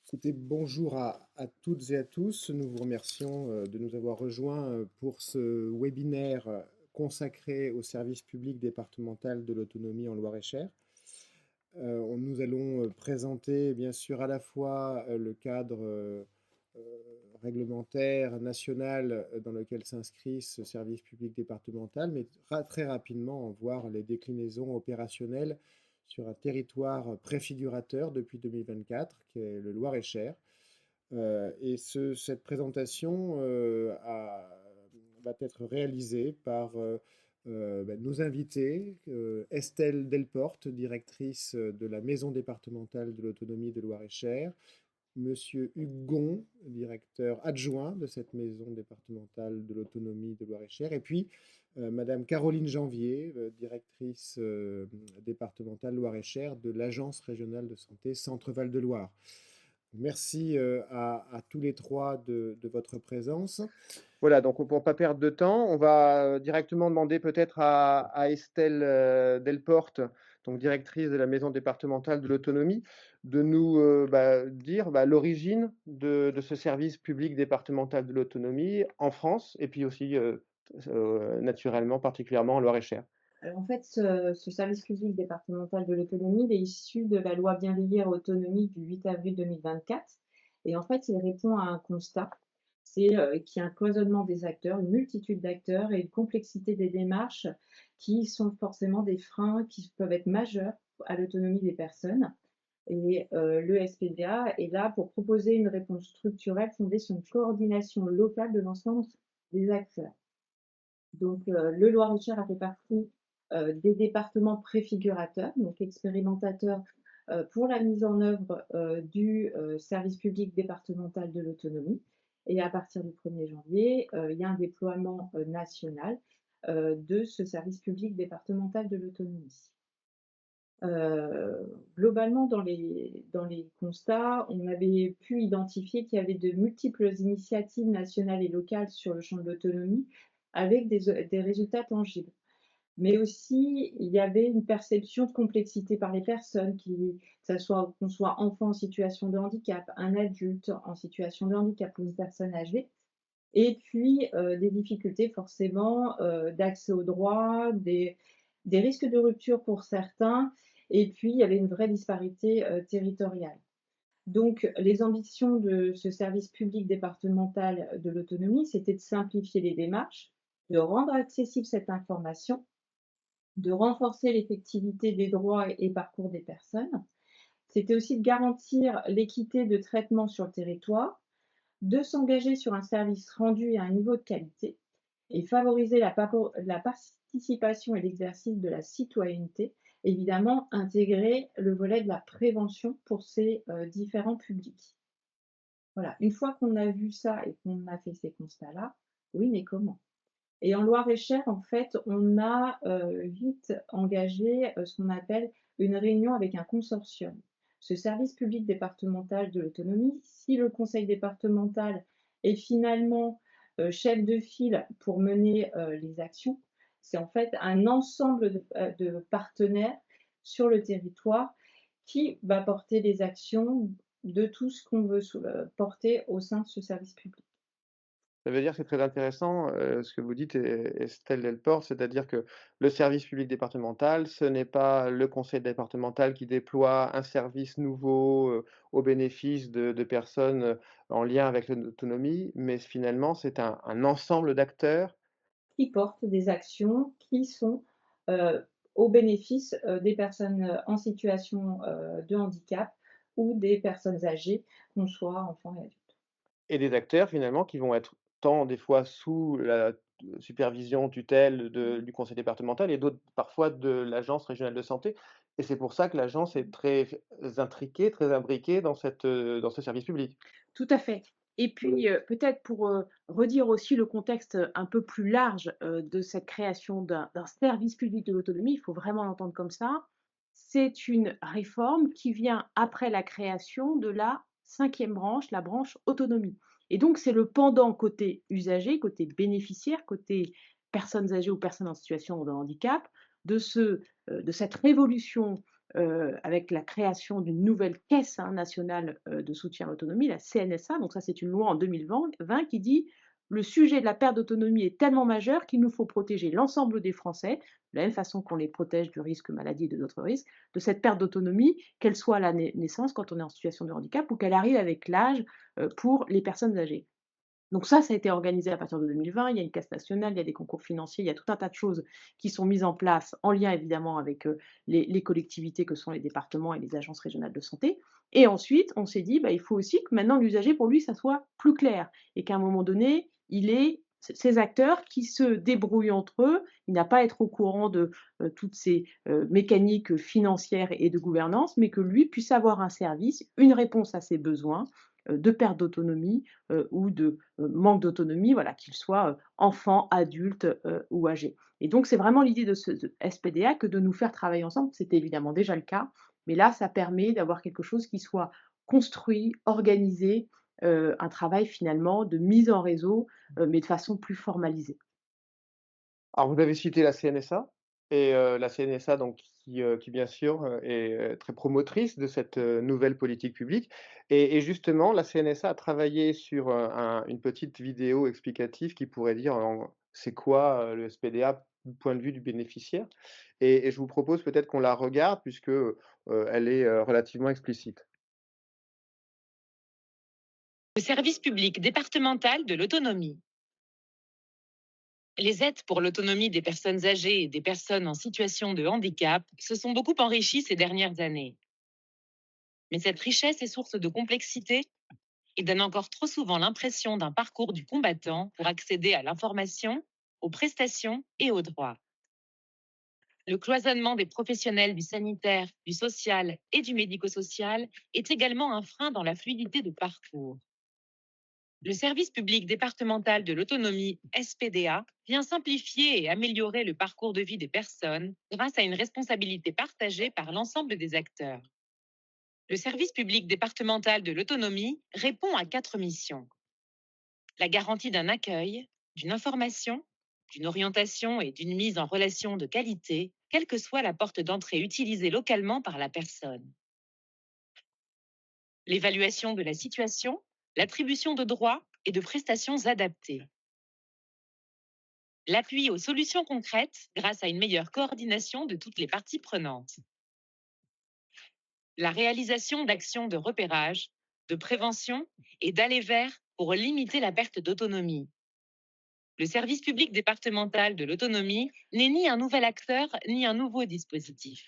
Écoutez, bonjour à toutes et à tous. Nous vous remercions de nous avoir rejoints pour ce webinaire consacré au service public départemental de l'autonomie en Loir-et-Cher. Nous allons présenter bien sûr à la fois le cadre euh, réglementaire national dans lequel s'inscrit ce service public départemental, mais très rapidement en voir les déclinaisons opérationnelles sur un territoire préfigurateur depuis 2024, qui est le Loir-et-Cher. Cette présentation va être réalisée par nos invités, Estelle Delporte, directrice de la Maison départementale de l'autonomie de Loir-et-Cher, Monsieur Hugues Gon, directeur adjoint de cette Maison départementale de l'autonomie de Loir-et-Cher, et puis Madame Caroline Janvier, directrice départementale Loir-et-Cher de l'Agence régionale de santé Centre-Val de Loire. Merci à tous les trois de votre présence. Voilà, donc pour ne pas perdre de temps, on va directement demander peut-être à Estelle Delporte, donc directrice de la Maison départementale de l'autonomie, de nous dire l'origine de ce service public départemental de l'autonomie en France et puis aussi naturellement, particulièrement en Loir-et-Cher. Alors, en fait, ce service public départemental de l'autonomie, il est issu de la loi Bienveillir Autonomie du 8 avril 2024. Et en fait, il répond à un constat, c'est qu'il y a un cloisonnement des acteurs, une multitude d'acteurs et une complexité des démarches qui sont forcément des freins qui peuvent être majeurs à l'autonomie des personnes. Et le SPDA est là pour proposer une réponse structurelle fondée sur une coordination locale de l'ensemble des acteurs. Donc, le Loir-et-Cher a fait partie des départements préfigurateurs, donc expérimentateurs pour la mise en œuvre du service public départemental de l'autonomie. Et à partir du 1er janvier, il y a un déploiement national de ce service public départemental de l'autonomie. Globalement, dans les constats, on avait pu identifier qu'il y avait de multiples initiatives nationales et locales sur le champ de l'autonomie avec des résultats tangibles. Mais aussi, il y avait une perception de complexité par les personnes, qu'on soit enfant en situation de handicap, un adulte en situation de handicap ou une personne âgée. Et puis, des difficultés forcément d'accès aux droits, des risques de rupture pour certains, et puis il y avait une vraie disparité territoriale. Donc, les ambitions de ce service public départemental de l'autonomie, c'était de simplifier les démarches, de rendre accessible cette information, de renforcer l'effectivité des droits et parcours des personnes. C'était aussi de garantir l'équité de traitement sur le territoire, de s'engager sur un service rendu et un niveau de qualité et favoriser la participation et l'exercice de la citoyenneté, évidemment intégrer le volet de la prévention pour ces différents publics. Voilà, une fois qu'on a vu ça et qu'on a fait ces constats-là, oui, mais comment? Et en Loir-et-Cher, en fait, on a vite engagé ce qu'on appelle une réunion avec un consortium. Ce service public départemental de l'autonomie, si le conseil départemental est finalement chef de file pour mener les actions, c'est en fait un ensemble de partenaires sur le territoire qui va porter les actions de tout ce qu'on veut porter au sein de ce service public. Ça veut dire que c'est très intéressant, ce que vous dites, Estelle Delporte, c'est-à-dire que le service public départemental, ce n'est pas le conseil départemental qui déploie un service nouveau, au bénéfice de personnes, en lien avec l'autonomie, mais finalement, c'est un ensemble d'acteurs. Qui portent des actions qui sont au bénéfice des personnes en situation de handicap ou des personnes âgées, qu'on soit enfants et adultes. Et des acteurs finalement qui vont être tant des fois sous la supervision, tutelle du conseil départemental et d'autres parfois de l'agence régionale de santé et c'est pour ça que l'agence est très intriquée, très imbriquée dans ce service public. Tout à fait. Et puis, peut-être pour, redire aussi le contexte, un peu plus large, de cette création d'un service public de l'autonomie, il faut vraiment l'entendre comme ça. C'est une réforme qui vient après la création de la 5e branche, la branche autonomie. Et donc c'est le pendant côté usager, côté bénéficiaire, côté personnes âgées ou personnes en situation de handicap, de cette révolution, avec la création d'une nouvelle caisse, hein, nationale, de soutien à l'autonomie, la CNSA. Donc ça, c'est une loi en 2020 qui dit: «Le sujet de la perte d'autonomie est tellement majeur qu'il nous faut protéger l'ensemble des Français, de la même façon qu'on les protège du risque maladie et de d'autres risques, de cette perte d'autonomie, qu'elle soit à la naissance quand on est en situation de handicap ou qu'elle arrive avec l'âge, pour les personnes âgées». Donc ça a été organisé à partir de 2020. Il y a une caisse nationale, il y a des concours financiers, il y a tout un tas de choses qui sont mises en place en lien évidemment avec, les collectivités que sont les départements et les agences régionales de santé. Et ensuite, on s'est dit: «Bah, il faut aussi que maintenant l'usager, pour lui, ça soit plus clair et qu'à un moment donné, il ait ces acteurs qui se débrouillent entre eux. Il n'a pas à être au courant de, toutes ces, mécaniques, financières et de gouvernance, mais que lui puisse avoir un service, une réponse à ses besoins, de perte d'autonomie, ou de, manque d'autonomie, voilà, qu'il soit, enfant, adulte, ou âgé. Et donc c'est vraiment l'idée de ce de SPDA que de nous faire travailler ensemble. C'était évidemment déjà le cas, mais là, ça permet d'avoir quelque chose qui soit construit, organisé, un travail finalement de mise en réseau, mais de façon plus formalisée. Alors vous avez cité la CNSA et la CNSA donc qui bien sûr, est, très promotrice de cette, nouvelle politique publique et justement la CNSA a travaillé sur, une petite vidéo explicative qui pourrait dire en c'est quoi, le SPDA du point de vue du bénéficiaire et je vous propose peut-être qu'on la regarde puisque, elle est, relativement explicite. Le service public départemental de l'autonomie. Les aides pour l'autonomie des personnes âgées et des personnes en situation de handicap se sont beaucoup enrichies ces dernières années. Mais cette richesse est source de complexité et donne encore trop souvent l'impression d'un parcours du combattant pour accéder à l'information, aux prestations et aux droits. Le cloisonnement des professionnels du sanitaire, du social et du médico-social est également un frein dans la fluidité de parcours. Le service public départemental de l'autonomie, SPDA, vient simplifier et améliorer le parcours de vie des personnes grâce à une responsabilité partagée par l'ensemble des acteurs. Le service public départemental de l'autonomie répond à 4 missions. La garantie d'un accueil, d'une information, d'une orientation et d'une mise en relation de qualité, quelle que soit la porte d'entrée utilisée localement par la personne. L'évaluation de la situation, l'attribution de droits et de prestations adaptées. L'appui aux solutions concrètes grâce à une meilleure coordination de toutes les parties prenantes. La réalisation d'actions de repérage, de prévention et d'aller vers pour limiter la perte d'autonomie. Le service public départemental de l'autonomie n'est ni un nouvel acteur ni un nouveau dispositif.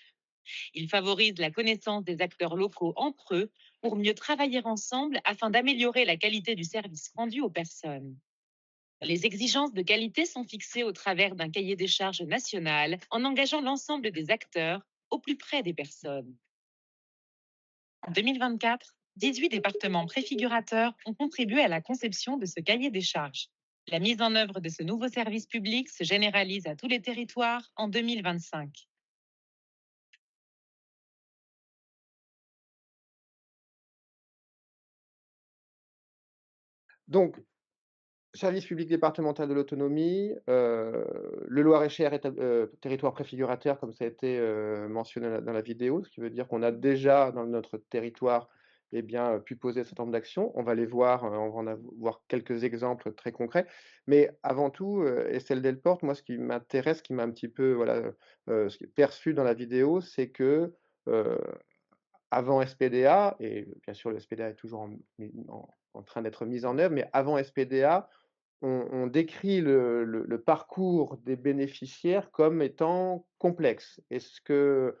Il favorise la connaissance des acteurs locaux entre eux pour mieux travailler ensemble afin d'améliorer la qualité du service rendu aux personnes. Les exigences de qualité sont fixées au travers d'un cahier des charges national en engageant l'ensemble des acteurs au plus près des personnes. En 2024, 18 départements préfigurateurs ont contribué à la conception de ce cahier des charges. La mise en œuvre de ce nouveau service public se généralise à tous les territoires en 2025. Donc service public départemental de l'autonomie, le Loir-et-Cher est territoire préfigurateur comme ça a été, mentionné dans la vidéo, ce qui veut dire qu'on a déjà dans notre territoire, eh bien, pu poser un certain nombre d'actions. On va les voir, on va en avoir quelques exemples très concrets. Mais avant tout, Estelle Delporte, moi ce qui m'intéresse, ce qui m'a un petit peu voilà, ce qui est perçu dans la vidéo, c'est que, heu, avant SPDA et bien sûr le SPDA est toujours en train d'être mis en œuvre, mais avant SPDA, on décrit le parcours des bénéficiaires comme étant complexe. Est-ce que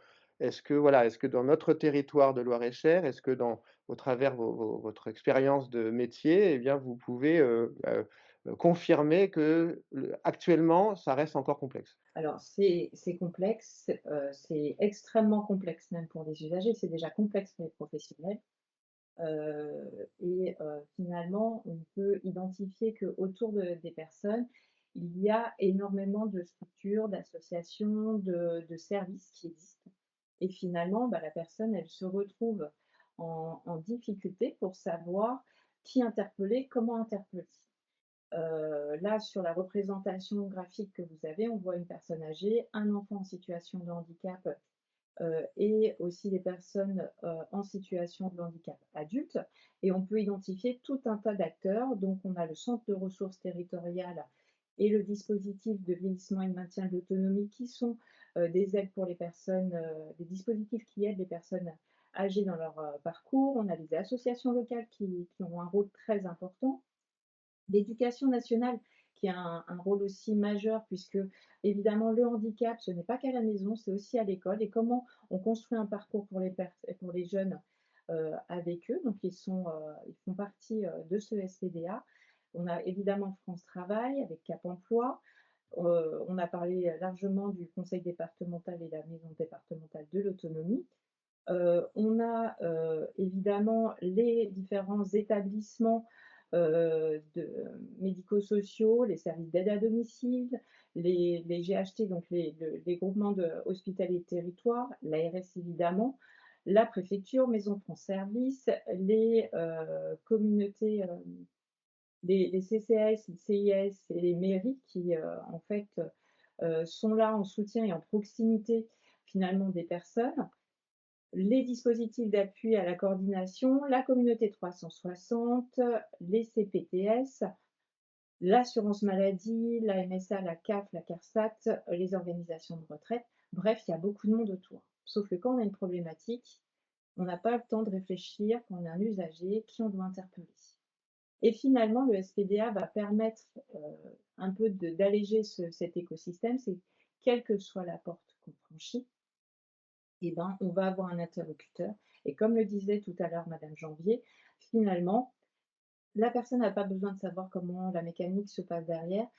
dans notre territoire de Loir-et-Cher, est-ce que au travers votre expérience de métier, eh bien, vous pouvez, confirmer que actuellement, ça reste encore complexe? Alors c'est complexe, c'est extrêmement complexe même pour les usagers, c'est déjà complexe pour les professionnels. Finalement, on peut identifier qu'autour des personnes, il y a énormément de structures, d'associations, de services qui existent. Et finalement, bah, la personne, elle se retrouve en difficulté pour savoir qui interpeller, comment interpeller. Là, sur la représentation graphique que vous avez, on voit une personne âgée, un enfant en situation de handicap et aussi les personnes en situation de handicap adultes. Et on peut identifier tout un tas d'acteurs. Donc, on a le centre de ressources territoriales et le dispositif de vieillissement et de maintien de l'autonomie qui sont des aides pour les personnes, des dispositifs qui aident les personnes âgées dans leur parcours. On a des associations locales qui ont un rôle très important. L'éducation nationale qui a un rôle aussi majeur puisque évidemment le handicap, ce n'est pas qu'à la maison, c'est aussi à l'école et comment on construit un parcours pour les jeunes avec eux. Donc ils font partie de ce SPDA. On a évidemment France Travail avec Cap Emploi. On a parlé largement du conseil départemental et la maison départementale de l'autonomie. On a évidemment les différents établissements médico-sociaux, les services d'aide à domicile, les GHT, donc les groupements hospitaliers de territoire, l'ARS évidemment, la préfecture, Maison France Service, les communautés, les CCAS, les CIS et les mairies qui en fait sont là en soutien et en proximité finalement des personnes, les dispositifs d'appui à la coordination, la communauté 360, les CPTS, l'assurance maladie, la MSA, la CAF, la CARSAT, les organisations de retraite. Bref, il y a beaucoup de monde autour. Sauf que quand on a une problématique, on n'a pas le temps de réfléchir, quand on est un usager, qui on doit interpeller. Et finalement, le SPDA va permettre un peu d'alléger cet écosystème, c'est quelle que soit la porte qu'on franchit, eh ben, on va avoir un interlocuteur. Et comme le disait tout à l'heure Madame Janvier, finalement, la personne n'a pas besoin de savoir comment la mécanique se passe derrière.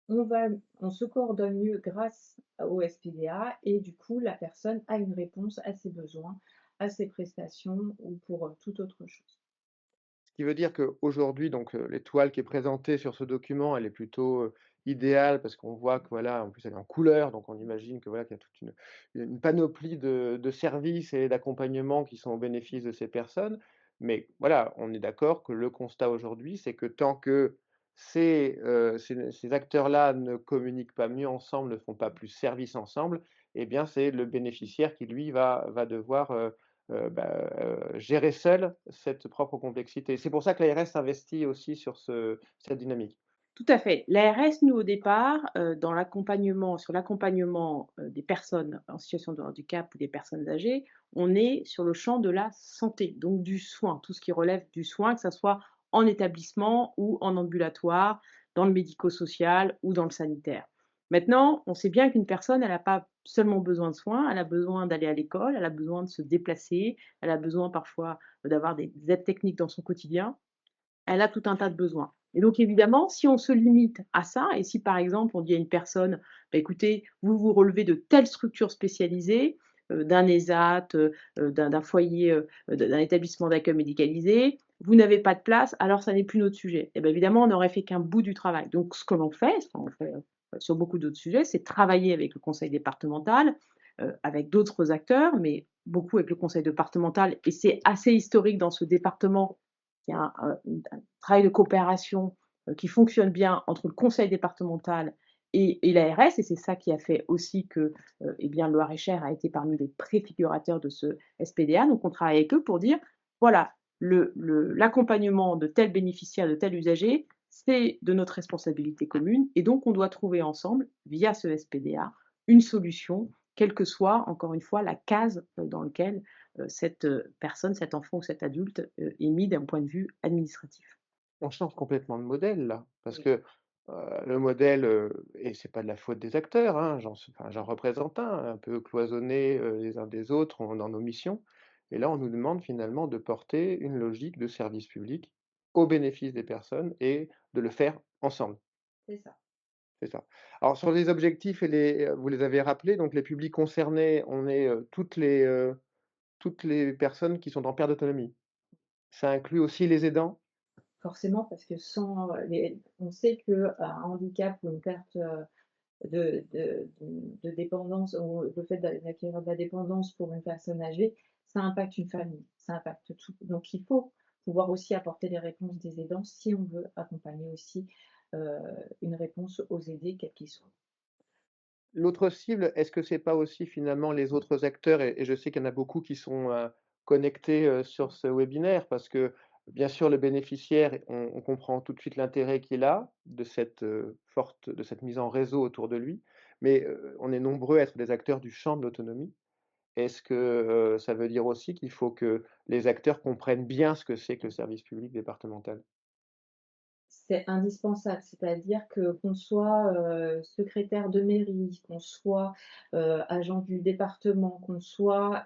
On se coordonne mieux grâce au SPDA et du coup, la personne a une réponse à ses besoins, à ses prestations ou pour toute autre chose. Ce qui veut dire qu'aujourd'hui, donc, l'étoile qui est présentée sur ce document, elle est plutôt, idéale parce qu'on voit que voilà, en plus elle est en couleur, donc on imagine que voilà, qu'il y a toute une panoplie de services et d'accompagnement qui sont au bénéfice de ces personnes. Mais voilà, on est d'accord que le constat aujourd'hui, c'est que tant que ces acteurs-là ne communiquent pas mieux ensemble, ne font pas plus service ensemble, eh bien c'est le bénéficiaire qui lui va devoir, gérer seul cette propre complexité. C'est pour ça que l'ARS investit aussi sur cette dynamique. Tout à fait. L'ARS, nous, au départ, sur l'accompagnement, des personnes en situation de handicap ou des personnes âgées, on est sur le champ de la santé, donc du soin, tout ce qui relève du soin, que ça soit en établissement ou en ambulatoire, dans le médico-social ou dans le sanitaire. Maintenant, on sait bien qu'une personne, elle n'a pas seulement besoin de soins, elle a besoin d'aller à l'école, elle a besoin de se déplacer, elle a besoin parfois, d'avoir des aides techniques dans son quotidien. Elle a tout un tas de besoins. Et donc évidemment, si on se limite à ça et si par exemple on dit à une personne: «Bah, écoutez, vous vous relevez de telle structure spécialisée, d'un ESAT, d'un foyer, d'un établissement d'accueil médicalisé, vous n'avez pas de place, alors ça n'est plus notre sujet». Et bien évidemment, on n'aurait fait qu'un bout du travail. Donc ce qu'on fait, sur beaucoup d'autres sujets, c'est travailler avec le conseil départemental, avec d'autres acteurs, mais beaucoup avec le conseil départemental et c'est assez historique dans ce département qu'il y a un travail de coopération qui fonctionne bien entre le conseil départemental et l'ARS et c'est ça qui a fait aussi que, eh bien, le Loir-et-Cher a été parmi les préfigurateurs de ce SPDA. Donc on travaille avec eux pour dire: «Voilà, l'accompagnement de tel bénéficiaire, de tel usager, c'est de notre responsabilité commune et donc on doit trouver ensemble, via ce SPDA, une solution, quelle que soit, encore une fois, la case, dans lequel cette personne, cet enfant ou cet adulte est mis d'un point de vue administratif. On change complètement de modèle là, parce Oui. que, le modèle, et c'est pas de la faute des acteurs, hein, j'en représente un peu cloisonnés, les uns des autres, on dans nos missions et là, on nous demande finalement de porter une logique de service public au bénéfice des personnes et de le faire ensemble. C'est ça. C'est ça. Alors sur les objectifs et vous les avez rappelés, donc les publics concernés, on est, toutes les personnes qui sont en perte d'autonomie. Ça inclut aussi les aidants? Forcément, parce que on sait qu'un handicap ou une perte de dépendance, ou le fait d'acquérir de la dépendance pour une personne âgée, ça impacte une famille, ça impacte tout. Donc il faut pouvoir aussi apporter les réponses des aidants si on veut accompagner aussi une réponse aux aidés, quels qu'ils soient. L'autre cible, est-ce que c'est pas aussi finalement les autres acteurs? Et je sais qu'il y en a beaucoup qui sont, connectés, sur ce webinaire parce que, bien sûr, le bénéficiaire, on comprend tout de suite l'intérêt qu'il a de cette mise en réseau autour de lui, mais, on est nombreux à être des acteurs du champ de l'autonomie. Est-ce que, ça veut dire aussi qu'il faut que les acteurs comprennent bien ce que c'est que le service public départemental? C'est indispensable, c'est-à-dire que qu'on soit, secrétaire de mairie, qu'on soit, agent du département, qu'on soit,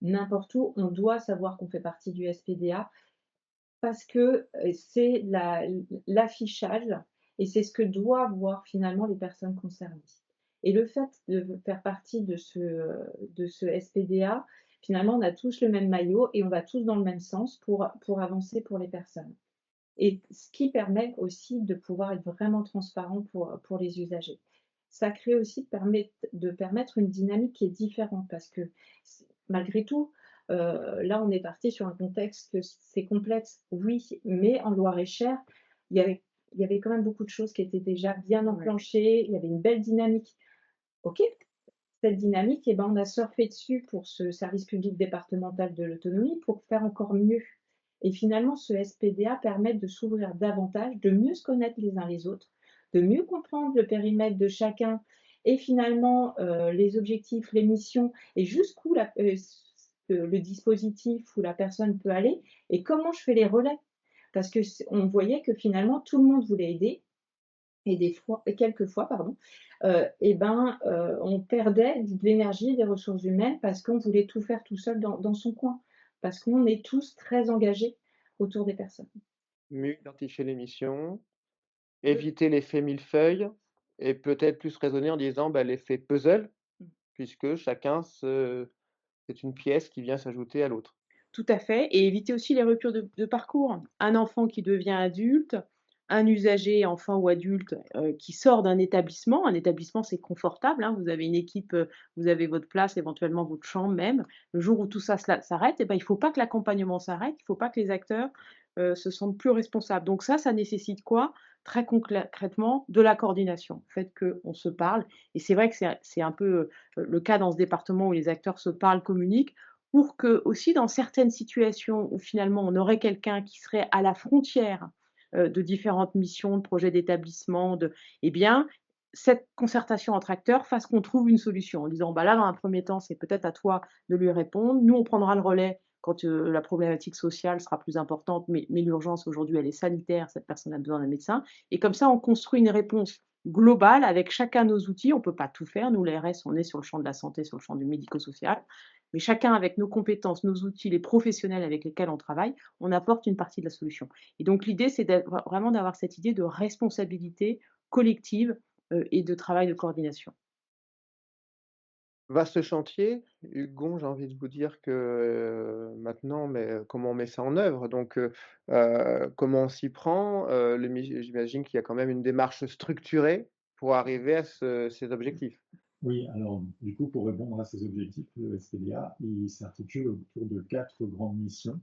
n'importe où, on doit savoir qu'on fait partie du SPDA parce que, c'est l'affichage et c'est ce que doivent voir finalement les personnes concernées. Et le fait de faire partie de ce SPDA, finalement, on a tous le même maillot et on va tous dans le même sens pour avancer pour les personnes. Et ce qui permet aussi de pouvoir être vraiment transparent pour les usagers. Ça crée aussi de permettre une dynamique qui est différente parce que malgré tout, là on est parti sur un contexte que c'est complexe, oui, mais en Loir-et-Cher, il y avait il y avait quand même beaucoup de choses qui étaient déjà bien Ouais. enclenchées, il y avait une belle dynamique. OK, cette dynamique et ben, on a surfé dessus pour ce service public départemental de l'autonomie pour faire encore mieux. Et finalement, ce SPDA permet de s'ouvrir davantage, de mieux se connaître les uns les autres, de mieux comprendre le périmètre de chacun et finalement, les objectifs, les missions et jusqu'où le dispositif ou la personne peut aller et comment je fais les relais. Parce que on voyait que finalement tout le monde voulait aider, et des fois et quelquefois, pardon, et ben, on perdait de l'énergie et des ressources humaines parce qu'on voulait tout faire tout seul dans son coin. Parce qu'on est tous très engagés autour des personnes. Mieux identifier les missions, éviter l'effet millefeuille et peut-être plus raisonner en disant, bah, l'effet puzzle, puisque c'est une pièce qui vient s'ajouter à l'autre. Tout à fait et éviter aussi les ruptures de parcours. Un enfant qui devient adulte, un usager, enfant ou adulte, qui sort d'un établissement. Un établissement, c'est confortable, hein, vous avez une équipe, vous avez votre place, éventuellement votre chambre même. Le jour où tout ça s'arrête et ben, il ne faut pas que l'accompagnement s'arrête, il ne faut pas que les acteurs, se sentent plus responsables. Donc ça nécessite quoi? Très concrètement, de la coordination. Le fait qu'on se parle et c'est vrai que c'est un peu, le cas dans ce département où les acteurs se parlent, communiquent pour que aussi dans certaines situations où finalement on aurait quelqu'un qui serait à la frontière, de différentes missions, de projets d'établissement, eh bien, cette concertation entre acteurs fasse qu'on trouve une solution en disant: «Bah, là, dans un premier temps, c'est peut-être à toi de lui répondre. Nous, on prendra le relais quand, la problématique sociale sera plus importante, mais l'urgence aujourd'hui, elle est sanitaire, cette personne a besoin d'un médecin» et comme ça, on construit une réponse globale avec chacun nos outils. On ne peut pas tout faire. Nous, l'ARS, on est sur le champ de la santé, sur le champ du médico-social. Mais chacun avec nos compétences, nos outils, les professionnels avec lesquels on travaille, on apporte une partie de la solution. Et donc l'idée, c'est vraiment d'avoir cette idée de responsabilité collective, et de travail de coordination. Vaste chantier, Hugon, j'ai envie de vous dire que, maintenant, mais, comment on met ça en œuvre? Donc, comment on s'y prend? J'imagine qu'il y a quand même une démarche structurée pour arriver à ces objectifs. Oui, alors du coup, pour répondre à ces objectifs, le SPDA, il s'articule autour de 4 grandes missions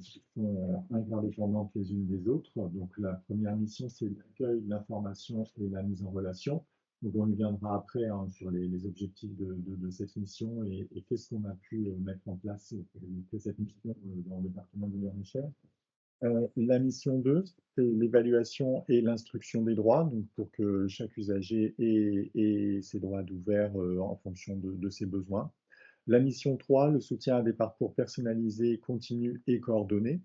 qui sont interdépendantes les unes des autres. Donc la première mission, c'est l'accueil, l'information et la mise en relation. Donc on y viendra après hein, sur les objectifs de cette mission et qu'est-ce qu'on a pu mettre en place pour que cette mission dans le département de Loir-et-Cher. La mission 2, c'est l'évaluation et l'instruction des droits, donc pour que chaque usager ait ses droits ouverts en fonction de ses besoins. La mission 3, le soutien à des parcours personnalisés, continus et coordonnés.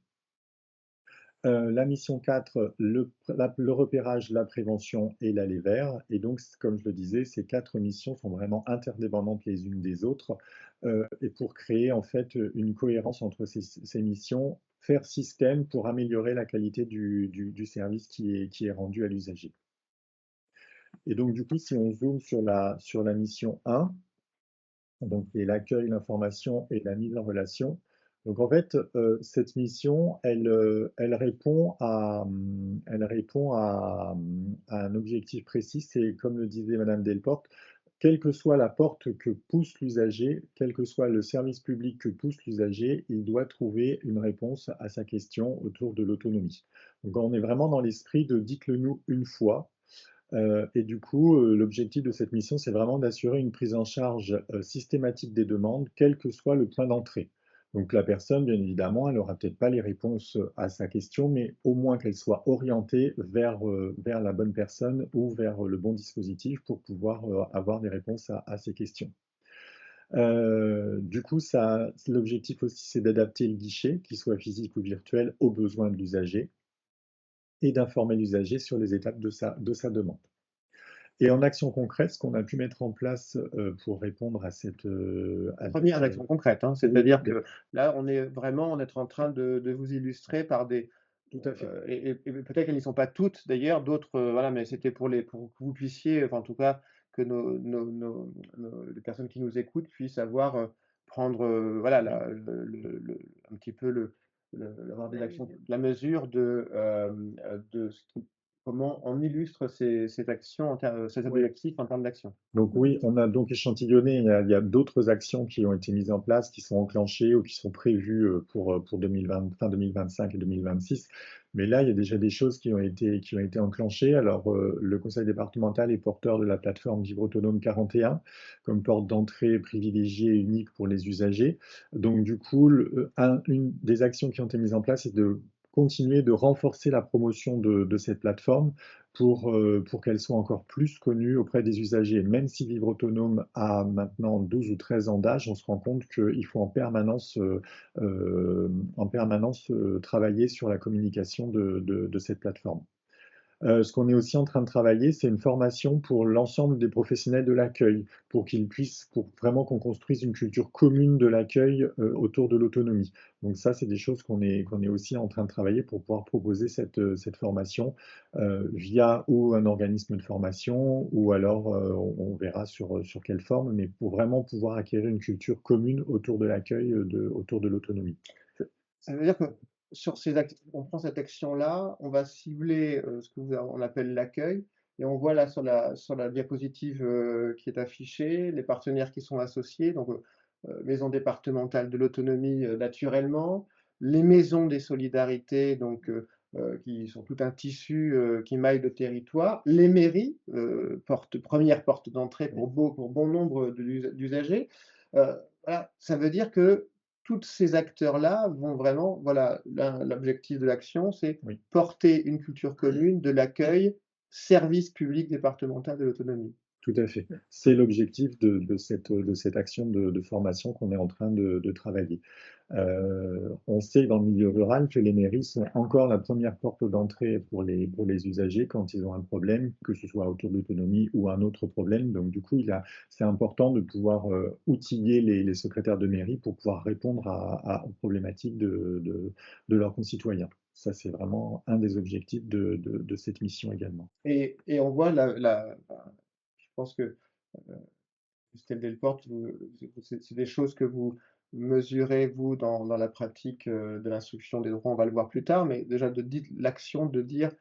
La mission 4, le repérage, la prévention et l'aller vers. Et donc, comme je le disais, ces 4 missions sont vraiment interdépendantes les unes des autres. Et pour créer en fait une cohérence entre ces missions, faire système pour améliorer la qualité du service qui est rendu à l'usager. Et donc, du coup, si on zoome sur la mission 1, donc qui est l'accueil, l'information et la mise en relation. Donc en fait, cette mission, elle répond à un objectif précis. C'est comme le disait Madame Delporte, quelle que soit la porte que pousse l'usager, quel que soit le service public que pousse l'usager, il doit trouver une réponse à sa question autour de l'autonomie. Donc on est vraiment dans l'esprit de dites-le nous une fois. Et du coup, l'objectif de cette mission, c'est vraiment d'assurer une prise en charge systématique des demandes, quel que soit le point d'entrée. Donc la personne, bien évidemment, elle n'aura peut-être pas les réponses à sa question, mais au moins qu'elle soit orientée vers la bonne personne ou vers le bon dispositif pour pouvoir avoir des réponses à ces questions. Du coup, l'objectif aussi, c'est d'adapter le guichet, qu'il soit physique ou virtuel, aux besoins de l'usager et d'informer l'usager sur les étapes de sa demande. Et en action concrète, ce qu'on a pu mettre en place pour répondre à cette... Première action concrète, hein, c'est-à-dire que là, on est en train de vous illustrer par des... Tout à fait. Et peut-être qu'elles n'y sont pas toutes d'ailleurs, d'autres, voilà, mais c'était pour que vous puissiez, enfin, en tout cas, que les personnes qui nous écoutent puissent avoir, prendre, voilà, un petit peu avoir des actions, la mesure de comment on illustre ces actions, ces objectifs en termes d'action. Donc oui, on a donc échantillonné, il y a d'autres actions qui ont été mises en place, qui sont enclenchées ou qui sont prévues pour 2020, fin 2025 et 2026. Mais là, il y a déjà des choses qui ont été enclenchées. Alors, le conseil départemental est porteur de la plateforme Vivre Autonome 41 comme porte d'entrée privilégiée et unique pour les usagers. Donc du coup, une des actions qui ont été mises en place, c'est de continuer de renforcer la promotion de cette plateforme pour qu'elle soit encore plus connue auprès des usagers. Même si Vivre Autonome a maintenant 12 ou 13 ans d'âge, on se rend compte qu'il faut en permanence travailler sur la communication de cette plateforme. Ce qu'on est aussi en train de travailler, c'est une formation pour l'ensemble des professionnels de l'accueil, pour vraiment qu'on construise une culture commune de l'accueil autour de l'autonomie. Donc ça, c'est des choses qu'on est aussi en train de travailler pour pouvoir proposer cette formation via ou un organisme de formation, ou alors on verra sur quelle forme, mais pour vraiment pouvoir acquérir une culture commune autour de l'accueil, autour de l'autonomie. Ça veut dire que on prend cette action-là, on va cibler ce on appelle l'accueil, et on voit là sur la diapositive qui est affichée, les partenaires qui sont associés, donc maison départementale de l'autonomie naturellement, les maisons des solidarités, donc qui sont tout un tissu qui maille le territoire, les mairies, première porte d'entrée pour bon nombre d'usagers. Voilà, ça veut dire que tous ces acteurs-là vont vraiment, voilà, l'objectif de l'action, c'est Oui. porter une culture commune de l'accueil, service public départemental de l'autonomie. Tout à fait. C'est l'objectif de cette action de formation qu'on est en train de travailler. On sait dans le milieu rural que les mairies sont encore la première porte d'entrée pour les usagers quand ils ont un problème, que ce soit autour de l'autonomie ou un autre problème. Donc du coup, c'est important de pouvoir outiller les secrétaires de mairie pour pouvoir répondre aux problématiques de leurs concitoyens. Ça, c'est vraiment un des objectifs de cette mission également. Et on voit je pense que Estelle Delporte, c'est des choses que vous mesurez, vous, dans la pratique de l'instruction des droits, on va le voir plus tard, mais déjà l'action de dire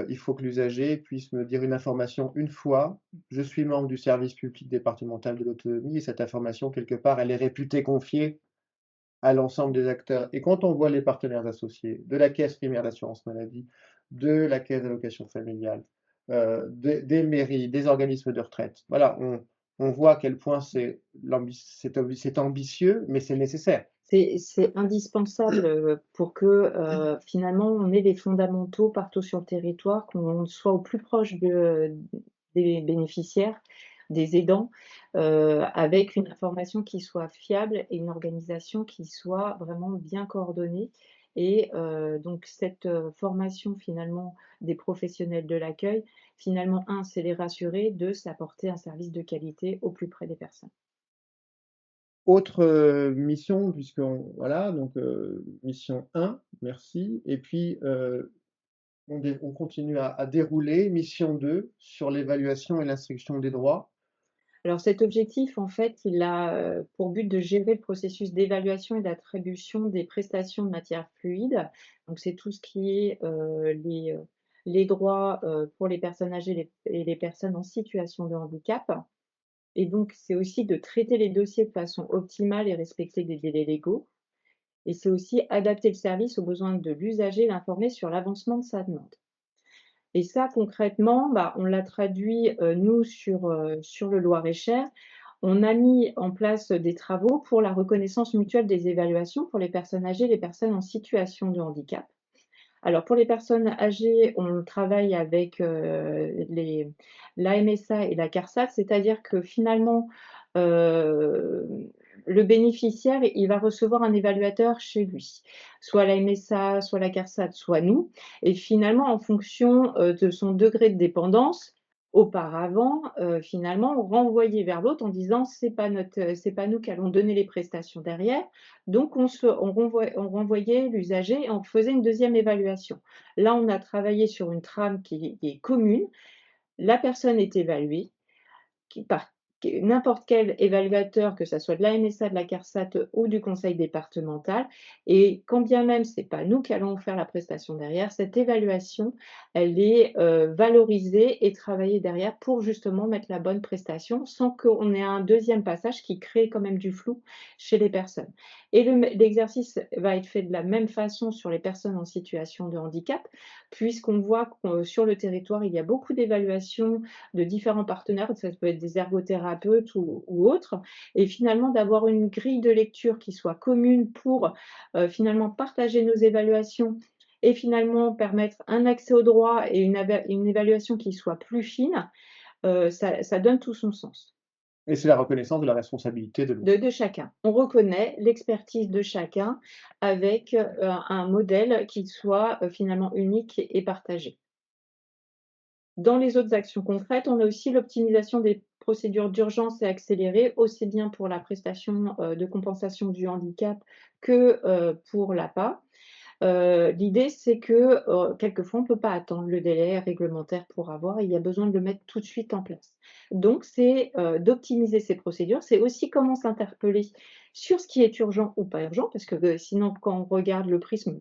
il faut que l'usager puisse me dire une information une fois, je suis membre du service public départemental de l'autonomie, et cette information, quelque part, elle est réputée confiée à l'ensemble des acteurs. Et quand on voit les partenaires associés de la Caisse primaire d'assurance maladie, de la Caisse d'allocation familiale, des mairies, des organismes de retraite, voilà, on voit à quel point c'est ambitieux, mais c'est nécessaire. C'est indispensable pour que finalement on ait les fondamentaux partout sur le territoire, qu'on soit au plus proche des bénéficiaires, des aidants, avec une information qui soit fiable et une organisation qui soit vraiment bien coordonnée. Et donc cette formation finalement des professionnels de l'accueil, finalement, c'est les rassurer, 2, c'est apporter un service de qualité au plus près des personnes. Autre mission, voilà, donc mission 1, merci. Et puis, on continue à dérouler. Mission 2, sur l'évaluation et l'instruction des droits. Alors cet objectif, en fait, il a pour but de gérer le processus d'évaluation et d'attribution des prestations de matières fluides. Donc c'est tout ce qui est les droits pour les personnes âgées et les personnes en situation de handicap. Et donc c'est aussi de traiter les dossiers de façon optimale et respecter des délais légaux. Et c'est aussi adapter le service aux besoins de l'usager et l'informer sur l'avancement de sa demande. Et ça, concrètement, on l'a traduit, nous, sur le Loir-et-Cher. On a mis en place des travaux pour la reconnaissance mutuelle des évaluations pour les personnes âgées et les personnes en situation de handicap. Alors, pour les personnes âgées, on travaille avec l'AMSA et la CARSAT, c'est-à-dire que finalement, euh, le bénéficiaire, il va recevoir un évaluateur chez lui, soit la MSA, soit la CARSAT, soit nous. Et finalement, en fonction de son degré de dépendance, auparavant, finalement, on renvoyait vers l'autre en disant c'est pas nous qui allons donner les prestations derrière. Donc, on renvoyait l'usager et on faisait une deuxième évaluation. Là, on a travaillé sur une trame qui est commune. La personne est évaluée par n'importe quel évaluateur, que ce soit de la MSA, de la CARSAT ou du conseil départemental. Et quand bien même ce n'est pas nous qui allons faire la prestation derrière, cette évaluation, elle est valorisée et travaillée derrière pour justement mettre la bonne prestation sans qu'on ait un deuxième passage qui crée quand même du flou chez les personnes. Et l'exercice va être fait de la même façon sur les personnes en situation de handicap, puisqu'on voit que sur le territoire, il y a beaucoup d'évaluations de différents partenaires, ça peut être des ergothérapeutes ou autres, et finalement d'avoir une grille de lecture qui soit commune pour finalement partager nos évaluations et finalement permettre un accès au droit et une évaluation qui soit plus fine, ça donne tout son sens. Et c'est la reconnaissance de la responsabilité de l'autre. De chacun. On reconnaît l'expertise de chacun avec un modèle qui soit finalement unique et partagé. Dans les autres actions concrètes, on a aussi l'optimisation des procédures d'urgence et accélérée, aussi bien pour la prestation de compensation du handicap que pour l'APA. L'idée, c'est que quelquefois, on ne peut pas attendre le délai réglementaire pour avoir, il y a besoin de le mettre tout de suite en place. Donc, c'est d'optimiser ces procédures, c'est aussi comment s'interpeller sur ce qui est urgent ou pas urgent, parce que sinon, quand on regarde le prisme,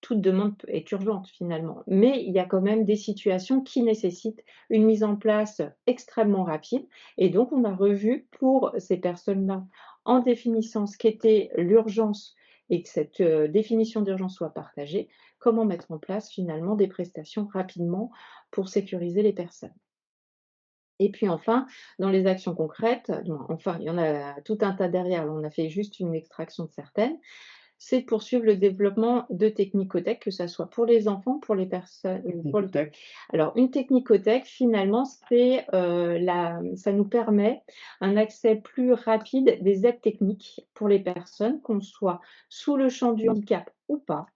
toute demande est urgente finalement, mais il y a quand même des situations qui nécessitent une mise en place extrêmement rapide. Et donc, on a revu pour ces personnes-là, en définissant ce qu'était l'urgence et que cette définition d'urgence soit partagée, comment mettre en place finalement des prestations rapidement pour sécuriser les personnes. Et puis enfin, dans les actions concrètes, enfin, il y en a tout un tas derrière, là, on a fait juste une extraction de certaines, c'est de poursuivre le développement de technicothèques, que ça soit pour les enfants, pour les personnes. Alors, une technicothèque, finalement, ça nous permet un accès plus rapide des aides techniques pour les personnes, qu'on soit sous le champ du handicap ou pas.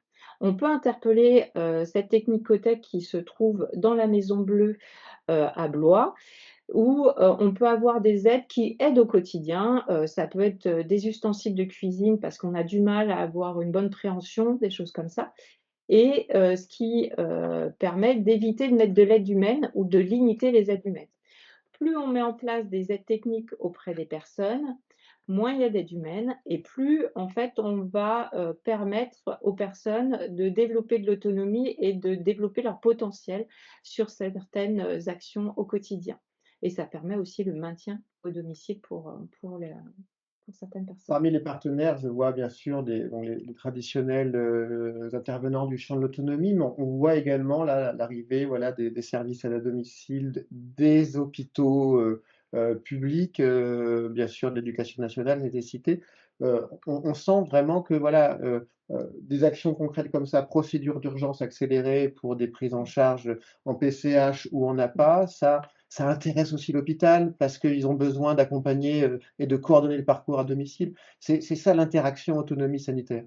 On peut interpeller cette technicothèque qui se trouve dans la Maison Bleue à Blois, où on peut avoir des aides qui aident au quotidien. Ça peut être des ustensiles de cuisine parce qu'on a du mal à avoir une bonne préhension, des choses comme ça. Et ce qui permet d'éviter de mettre de l'aide humaine ou de limiter les aides humaines. Plus on met en place des aides techniques auprès des personnes, moins il y a d'aide humaine et plus en fait on va permettre aux personnes de développer de l'autonomie et de développer leur potentiel sur certaines actions au quotidien. Et ça permet aussi le maintien au domicile pour certaines personnes. Parmi les partenaires, je vois bien sûr les traditionnels intervenants du champ de l'autonomie, mais on voit également l'arrivée des services à la domicile, des hôpitaux publics, bien sûr de l'éducation nationale, j'ai cité. On sent vraiment que des actions concrètes comme ça, procédures d'urgence accélérées pour des prises en charge en PCH ou en APA, ça intéresse aussi l'hôpital parce qu'ils ont besoin d'accompagner et de coordonner le parcours à domicile. C'est ça l'interaction autonomie sanitaire.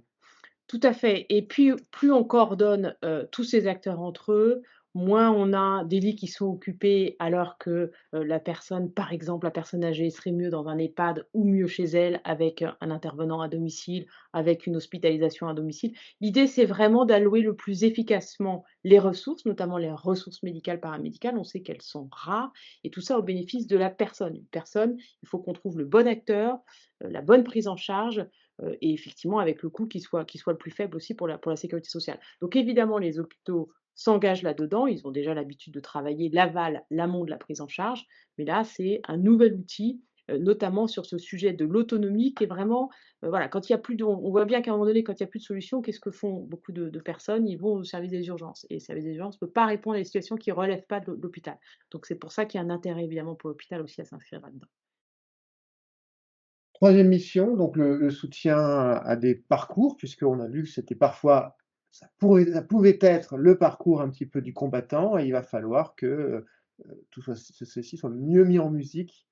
Tout à fait. Et puis, plus on coordonne tous ces acteurs entre eux, moins on a des lits qui sont occupés alors que la personne, par exemple, la personne âgée serait mieux dans un EHPAD ou mieux chez elle avec un intervenant à domicile, avec une hospitalisation à domicile. L'idée, c'est vraiment d'allouer le plus efficacement les ressources, notamment les ressources médicales, paramédicales. On sait qu'elles sont rares et tout ça au bénéfice de la personne. Une personne, il faut qu'on trouve le bon acteur, la bonne prise en charge et effectivement avec le coût qui soit le plus faible aussi pour la sécurité sociale. Donc évidemment, les hôpitaux s'engagent là-dedans, ils ont déjà l'habitude de travailler l'aval, l'amont de la prise en charge, mais là, c'est un nouvel outil notamment sur ce sujet de l'autonomie qui est vraiment, voilà, quand il y a plus de on voit bien qu'à un moment donné, quand il y a plus de solution, qu'est-ce que font beaucoup de personnes? Ils vont au service des urgences et le service des urgences ne peut pas répondre à des situations qui relèvent pas de l'hôpital. Donc c'est pour ça qu'il y a un intérêt évidemment pour l'hôpital aussi à s'inscrire là-dedans. Troisième mission, donc le soutien à des parcours, puisqu'on a vu que c'était parfois ça pouvait être le parcours un petit peu du combattant et il va falloir que, tout ceci soit mieux mis en musique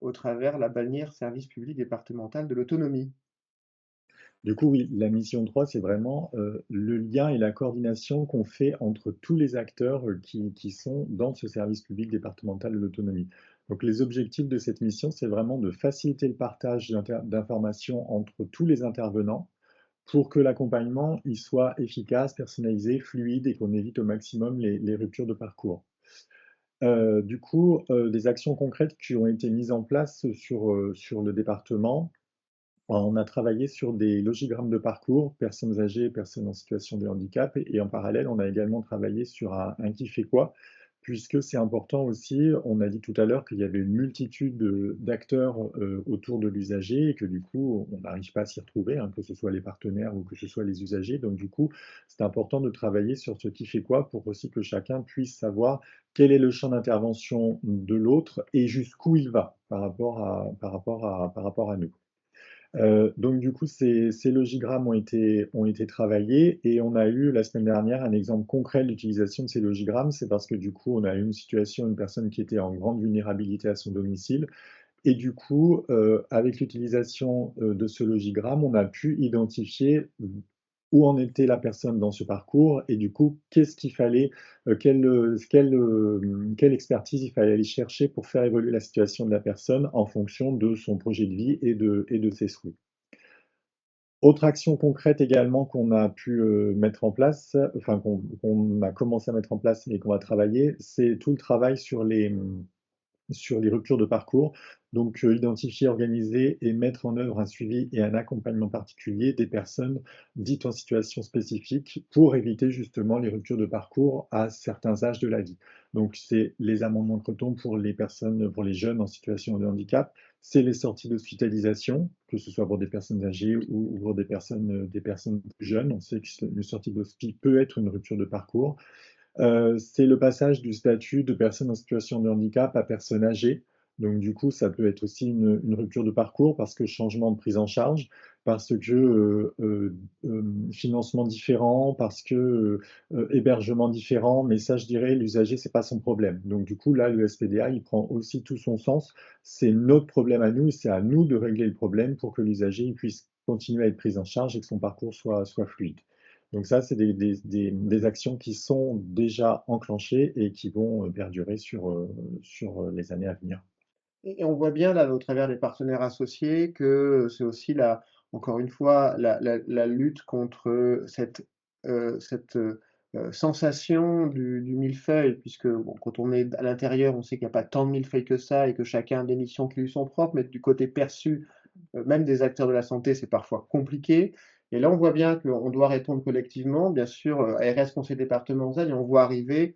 au travers la bannière service public départemental de l'autonomie. Du coup, oui, la mission 3, c'est vraiment le lien et la coordination qu'on fait entre tous les acteurs qui sont dans ce service public départemental de l'autonomie. Donc, les objectifs de cette mission, c'est vraiment de faciliter le partage d'informations entre tous les intervenants pour que l'accompagnement il soit efficace, personnalisé, fluide et qu'on évite au maximum les ruptures de parcours. Du coup, des actions concrètes qui ont été mises en place sur le département, on a travaillé sur des logigrammes de parcours, personnes âgées, personnes en situation de handicap, et en parallèle, on a également travaillé sur un qui fait quoi, puisque c'est important aussi, on a dit tout à l'heure qu'il y avait une multitude d'acteurs autour de l'usager et que du coup, on n'arrive pas à s'y retrouver, hein, que ce soit les partenaires ou que ce soit les usagers. Donc du coup, c'est important de travailler sur ce qui fait quoi pour aussi que chacun puisse savoir quel est le champ d'intervention de l'autre et jusqu'où il va par rapport à nous. Donc du coup, ces logigrammes ont été travaillés et on a eu la semaine dernière un exemple concret de l'utilisation de ces logigrammes. C'est parce que du coup, on a eu une situation, une personne qui était en grande vulnérabilité à son domicile. Et du coup, avec l'utilisation de ce logigramme, on a pu identifier où en était la personne dans ce parcours et du coup, qu'est-ce qu'il fallait, quelle expertise il fallait aller chercher pour faire évoluer la situation de la personne en fonction de son projet de vie et de ses souhaits. Autre action concrète également qu'on a pu mettre en place, enfin qu'on a commencé à mettre en place et qu'on va travailler, c'est tout le travail sur les ruptures de parcours. Donc, identifier, organiser et mettre en œuvre un suivi et un accompagnement particulier des personnes dites en situation spécifique pour éviter justement les ruptures de parcours à certains âges de la vie. Donc, c'est les amendements de Creton pour les personnes, pour les jeunes en situation de handicap, c'est les sorties d'hospitalisation, que ce soit pour des personnes âgées ou pour des personnes plus jeunes. On sait que une sortie d'hospice peut être une rupture de parcours. C'est le passage du statut de personne en situation de handicap à personne âgée. Donc du coup, ça peut être aussi une rupture de parcours parce que changement de prise en charge, parce que financement différent, parce que hébergement différent. Mais ça, je dirais, l'usager, c'est pas son problème. Donc du coup, là, le SPDA, il prend aussi tout son sens. C'est notre problème à nous et c'est à nous de régler le problème pour que l'usager puisse continuer à être pris en charge et que son parcours soit fluide. Donc ça, c'est des actions qui sont déjà enclenchées et qui vont perdurer sur les années à venir. Et on voit bien là, au travers des partenaires associés, que c'est aussi la encore une fois, la lutte contre cette sensation du millefeuille, puisque bon, quand on est à l'intérieur, on sait qu'il n'y a pas tant de millefeuilles que ça et que chacun a des missions qui lui sont propres, mais du côté perçu, même des acteurs de la santé, c'est parfois compliqué. Et là, on voit bien qu'on doit répondre collectivement. Bien sûr, ARS, conseil départemental, et on voit arriver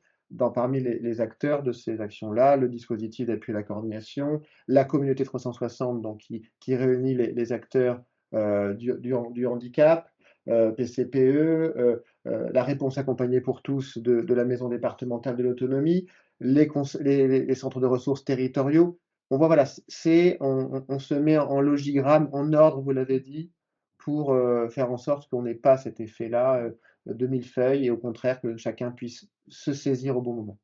parmi les acteurs de ces actions-là, le dispositif d'appui à la coordination, la communauté 360, donc qui réunit les acteurs du handicap, PCPE, la réponse accompagnée pour tous de la maison départementale de l'autonomie, les centres de ressources territoriaux. On voit, voilà, on se met en logigramme, en ordre, vous l'avez dit, pour faire en sorte qu'on n'ait pas cet effet-là de millefeuille et au contraire que chacun puisse se saisir au bon moment.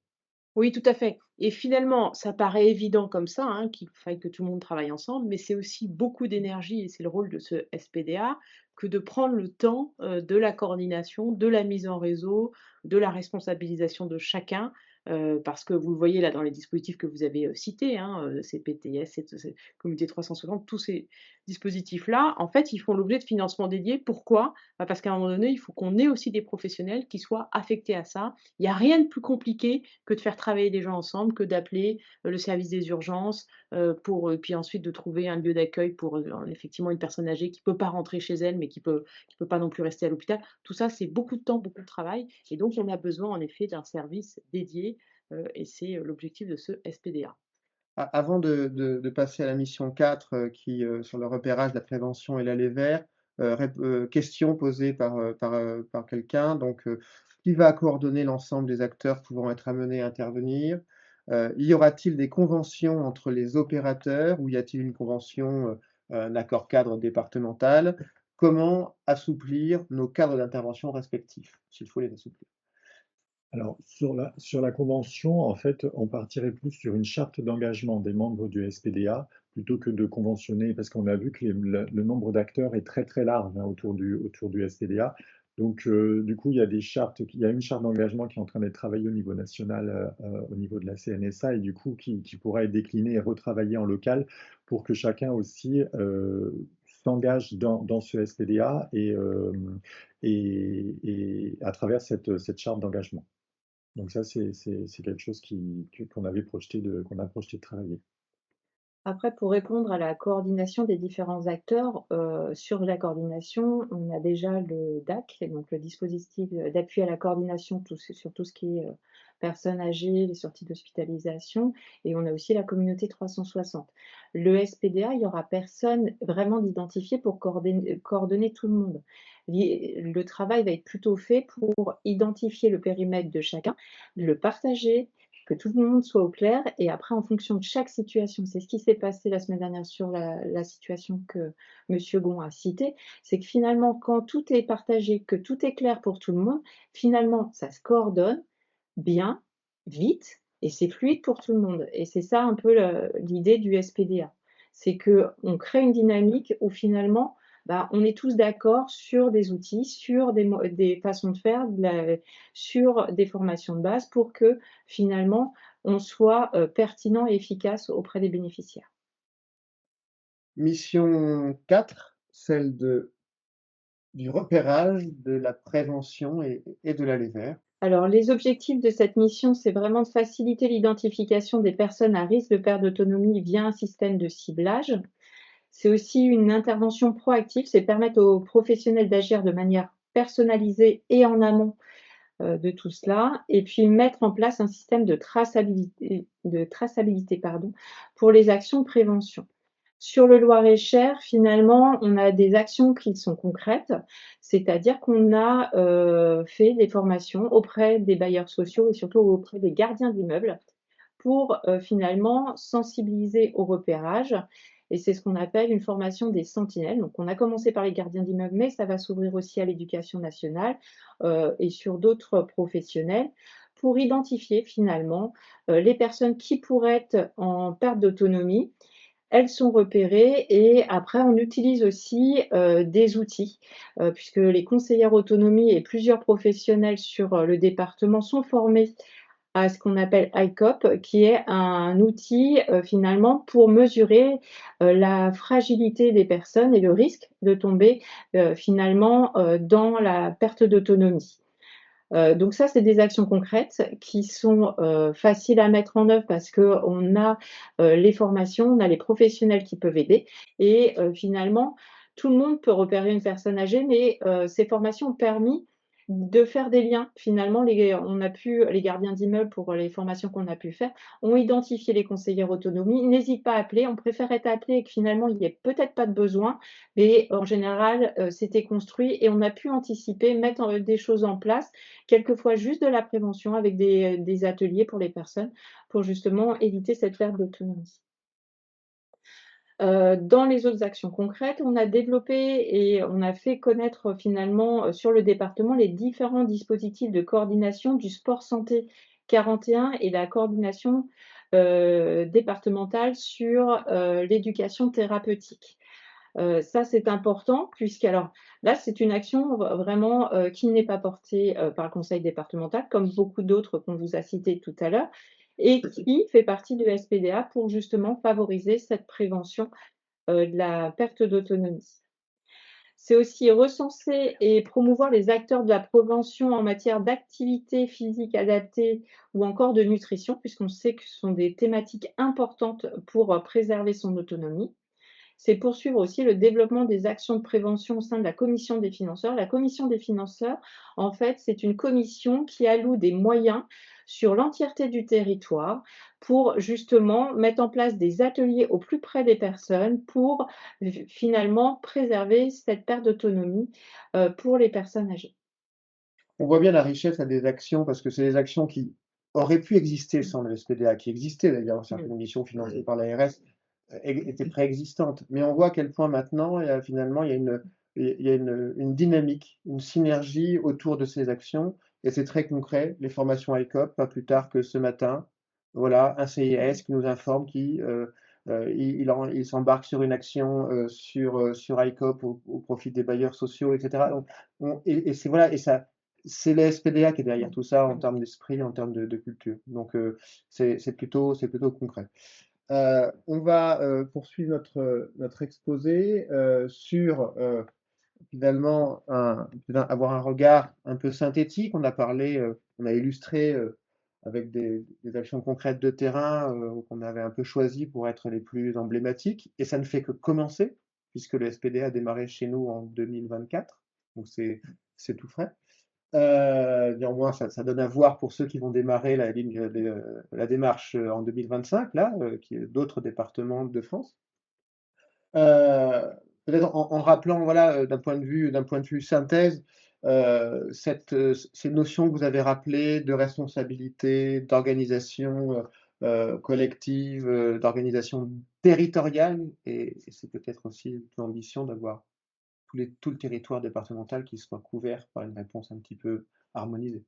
Oui, tout à fait et finalement, ça paraît évident comme ça, hein, qu'il faille que tout le monde travaille ensemble, mais c'est aussi beaucoup d'énergie et c'est le rôle de ce SPDA que de prendre le temps, de la coordination, de la mise en réseau, de la responsabilisation de chacun, parce que vous le voyez là dans les dispositifs que vous avez, cités, hein, CPTS, ces Comité 360, tous ces dispositifs-là, en fait, ils font l'objet de financements dédiés. Pourquoi? Bah, parce qu'à un moment donné, il faut qu'on ait aussi des professionnels qui soient affectés à ça. Il y a rien de plus compliqué que de faire travailler des gens ensemble, que d'appeler, le service des urgences, puis ensuite de trouver un lieu d'accueil pour, effectivement une personne âgée qui peut pas rentrer chez elle, mais qui peut pas non plus rester à l'hôpital. Tout ça, c'est beaucoup de temps, beaucoup de travail et donc on a besoin en effet d'un service dédié, et c'est, l'objectif de ce SPDA. Avant de passer à la mission 4, qui, sur le repérage, la prévention et l'aller vers, question posée par quelqu'un. Donc, qui va coordonner l'ensemble des acteurs pouvant être amenés à intervenir? Y aura-t-il des conventions entre les opérateurs ou y a-t-il une convention, un accord cadre départemental? Comment assouplir nos cadres d'intervention respectifs, s'il faut les assouplir? Alors, sur la convention, en fait, on partirait plus sur une charte d'engagement des membres du SPDA plutôt que de conventionner, parce qu'on a vu que le nombre d'acteurs est très très large hein, autour du SPDA. Donc, du coup, il y a il y a une charte d'engagement qui est en train d'être travaillée au niveau national, au niveau de la CNSA, et du coup, qui pourra être déclinée et retravaillée en local pour que chacun aussi s'engage dans ce SPDA et à travers cette charte d'engagement. Donc ça, c'est quelque chose qu'on avait qu'on a projeté de travailler. Après, pour répondre à la coordination des différents acteurs, sur la coordination, on a déjà le DAC, donc le dispositif d'appui à la coordination sur tout ce qui est, personnes âgées, les sorties d'hospitalisation, et on a aussi la communauté 360. Le SPDA, il y aura personne vraiment d'identifié pour coordonner tout le monde. Le travail va être plutôt fait pour identifier le périmètre de chacun, le partager, que tout le monde soit au clair, et après en fonction de chaque situation, c'est ce qui s'est passé la semaine dernière sur la situation que monsieur Gon a citée, c'est que finalement quand tout est partagé, que tout est clair pour tout le monde, finalement ça se coordonne bien, vite, et c'est fluide pour tout le monde, et c'est ça un peu l'idée du SPDA. C'est qu'on crée une dynamique où finalement, bah, on est tous d'accord sur des outils, sur des façons de faire, sur des formations de base pour que finalement on soit pertinent et efficace auprès des bénéficiaires. Mission 4, celle du repérage, de la prévention et de l'aller vers. Alors, les objectifs de cette mission, c'est vraiment de faciliter l'identification des personnes à risque de perte d'autonomie via un système de ciblage. C'est aussi une intervention proactive, c'est permettre aux professionnels d'agir de manière personnalisée et en amont de tout cela, et puis mettre en place un système de traçabilité pardon, pour les actions de prévention. Sur le Loir-et-Cher, finalement, on a des actions qui sont concrètes, c'est-à-dire qu'on a fait des formations auprès des bailleurs sociaux et surtout auprès des gardiens d'immeubles pour finalement sensibiliser au repérage. Et c'est ce qu'on appelle une formation des sentinelles. Donc, on a commencé par les gardiens d'immeubles, mais ça va s'ouvrir aussi à l'éducation nationale et sur d'autres professionnels pour identifier finalement les personnes qui pourraient être en perte d'autonomie. Elles sont repérées et après on utilise aussi des outils, puisque les conseillères autonomie et plusieurs professionnels sur le département sont formés à ce qu'on appelle ICOP, qui est un outil finalement pour mesurer la fragilité des personnes et le risque de tomber finalement dans la perte d'autonomie. Donc ça, c'est des actions concrètes qui sont faciles à mettre en œuvre parce qu'on a les formations, on a les professionnels qui peuvent aider et finalement, tout le monde peut repérer une personne âgée, mais ces formations ont permis de faire des liens. Finalement, les gardiens d'immeubles, pour les formations qu'on a pu faire, ont identifié les conseillères autonomie. N'hésite pas à appeler, on préfère être appelé et que finalement, il n'y ait peut-être pas de besoin, mais en général, c'était construit et on a pu anticiper, mettre des choses en place, quelquefois juste de la prévention avec des ateliers pour les personnes, pour justement éviter cette perte d'autonomie. Dans les autres actions concrètes, on a développé et on a fait connaître finalement sur le département les différents dispositifs de coordination du sport santé 41 et la coordination départementale sur l'éducation thérapeutique. Ça, c'est important puisqu'alors là, c'est une action vraiment qui n'est pas portée par le conseil départemental, comme beaucoup d'autres qu'on vous a cités tout à l'heure, et qui fait partie du SPDA pour justement favoriser cette prévention de la perte d'autonomie. C'est aussi recenser et promouvoir les acteurs de la prévention en matière d'activité physique adaptée ou encore de nutrition, puisqu'on sait que ce sont des thématiques importantes pour préserver son autonomie. c'est poursuivre aussi le développement des actions de prévention au sein de la commission des financeurs. La commission des financeurs, en fait, c'est une commission qui alloue des moyens sur l'entièreté du territoire pour justement mettre en place des ateliers au plus près des personnes pour finalement préserver cette perte d'autonomie pour les personnes âgées. On voit bien la richesse des actions, parce que c'est des actions qui auraient pu exister sans le SPDA, qui existaient d'ailleurs, certaines missions financées par l'ARS étaient préexistantes. Mais on voit à quel point maintenant, finalement, il y a une dynamique, une synergie autour de ces actions, et c'est très concret. Les formations ICOP, pas plus tard que ce matin, voilà, un CIS qui nous informe il s'embarque sur une action sur ICOP au profit des bailleurs sociaux, etc. Donc, et c'est voilà, et ça, c'est le SPDA qui est derrière tout ça en termes d'esprit, en termes de culture. Donc, c'est plutôt concret. On va poursuivre notre exposé sur finalement avoir un regard un peu synthétique. On a parlé, on a illustré avec des actions concrètes de terrain qu'on avait un peu choisies pour être les plus emblématiques. Et ça ne fait que commencer, puisque le SPDA a démarré chez nous en 2024. Donc c'est tout frais. Néanmoins, ça donne à voir pour ceux qui vont démarrer la démarche en 2025, là, qui est d'autres départements de France. Peut-être en rappelant, voilà, d'un point de vue synthèse, ces notions que vous avez rappelées de responsabilité, d'organisation collective, d'organisation territoriale, et c'est peut-être aussi l'ambition d'avoir tout le territoire départemental qui soit couvert par une réponse un petit peu harmonisée.